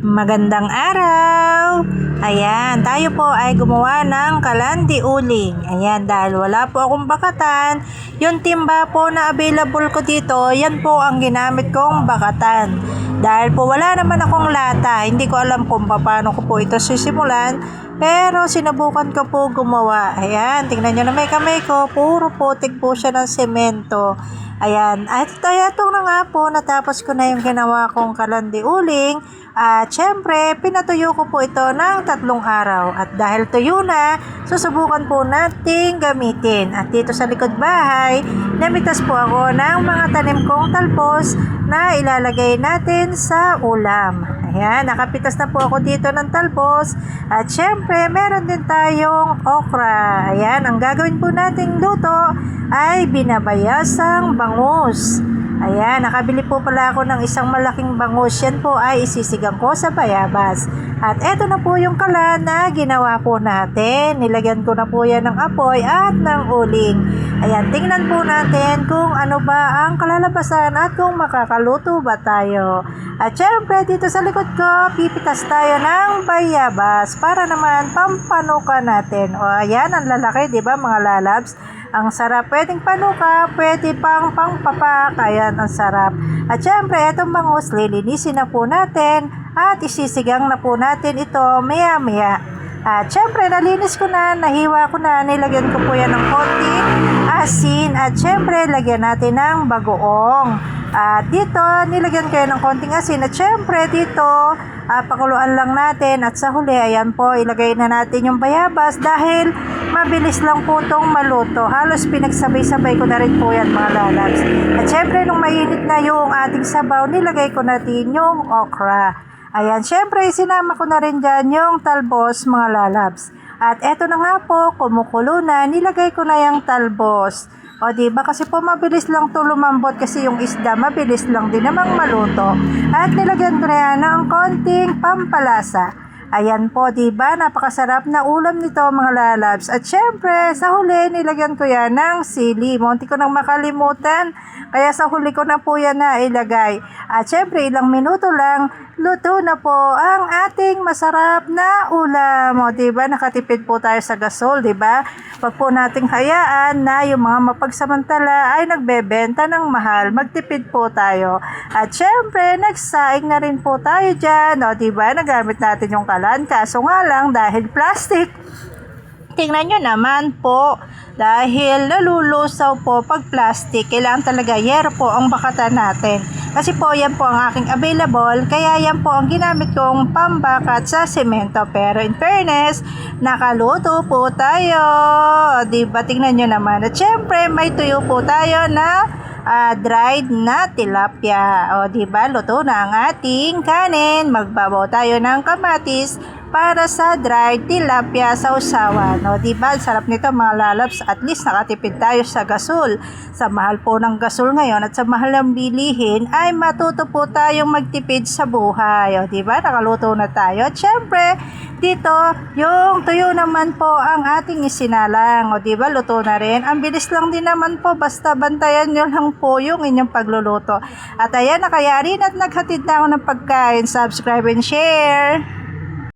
Magandang araw! Ayan, tayo po ay gumawa ng kalandi uling. Ayan, dahil wala po akong bakatan, yung timba po na available ko dito, yan po ang ginamit kong bakatan. Dahil po wala naman akong lata, hindi ko alam kung paano ko po ito sisimulan, pero sinubukan ko po gumawa. Ayan, tingnan nyo na may kamay ko, puro putik po siya ng semento. Ayan, at ito na nga po, natapos ko na yung ginawa kong kalandi uling. At syempre, pinatuyo ko po ito ng 3 araw. At dahil tuyo na, susubukan po nating gamitin. At dito sa likod bahay, namitas po ako ng mga tanim kong talpos na ilalagay natin sa ulam. Ayan, nakapitas na po ako dito ng talpos. At syempre, meron din tayong okra. Ayan, ang gagawin po nating luto ay binabayasang bangus. Ayan, nakabili po pala ako ng isang malaking bangus. Yan po ay isisigang ko sa bayabas. At eto na po yung kalan na ginawa po natin. Nilagyan ko na po yan ng apoy at ng uling. Ayan, tingnan po natin kung ano ba ang kalalabasan at kung makakaluto ba tayo. At syempre, dito sa likod ko, pipitas tayo ng bayabas para naman pampanuka natin. O ayan, ang lalaki, di ba mga lalabs? Ang sarap, pwedeng panuka, pwede pang pangpapak, ayan, ang sarap. At syempre, itong bangus, lilinisin na po natin at isisigang na po natin ito maya-maya. At syempre, nalinis ko na, nahiwa ko na, nilagyan ko po yan ng konting asin. At syempre, lagyan natin ng bagoong. At dito, nilagyan ko yan ng konting asin. At syempre, dito, pakuluan lang natin. At sa huli, ayan po, ilagay na natin yung bayabas dahil mabilis lang po itong maluto. Halos pinagsabay-sabay ko na rin po yan mga lalabs. At syempre, nung mainit na yung ating sabaw, nilagay ko natin yung okra. Ayan, syempre, sinama ko na rin dyan yung talbos mga lalabs. At eto na nga po, kumukulo na, nilagay ko na yung talbos. O diba, kasi po mabilis lang to lumambot kasi yung isda, mabilis lang din namang maluto. At nilagyan ko na yan ng konting pampalasa. Ayan po, diba? Napakasarap na ulam nito mga lalabs. At syempre, sa huli, nilagyan ko yan ng sili. Munti ko nang makalimutan. Kaya sa huli ko na po yan na ilagay. At syempre, ilang minuto lang, luto na po ang ating masarap na ulam. O diba? Nakatipid po tayo sa gasol, diba? Wag po nating hayaan na yung mga mapagsamantala ay nagbebenta ng mahal. Magtipid po tayo. At syempre, nagsaing na rin po tayo dyan. O diba? Nagamit natin yung kalan. Kaso nga lang, dahil plastic, tingnan nyo naman po, dahil nalulusaw po pag plastic, kailangan talaga yero po ang bakatan natin. Kasi po, yan po ang aking available, kaya yan po ang ginamit kong pambakat sa semento. Pero in fairness, nakaluto po tayo. Diba, tingnan nyo naman. At syempre, may tuyo po tayo na dried na tilapia. O diba, luto na ang ating kanin. Magbabaw tayo ng kamatis para sa dried tilapia sa usawan. O diba, sarap nito mga lalabs. At least nakatipid tayo sa gasol. Sa mahal po ng gasol ngayon at sa mahal ng bilihin ay matuto po tayong magtipid sa buhay. O diba, nakaluto na tayo. At syempre, dito, yung tuyo naman po ang ating isinalang. O diba, luto na rin. Ang bilis lang din naman po, basta bantayan nyo lang po yung inyong pagluluto. At ayan, nakayari na at naghatid na ako ng pagkain. Subscribe and share.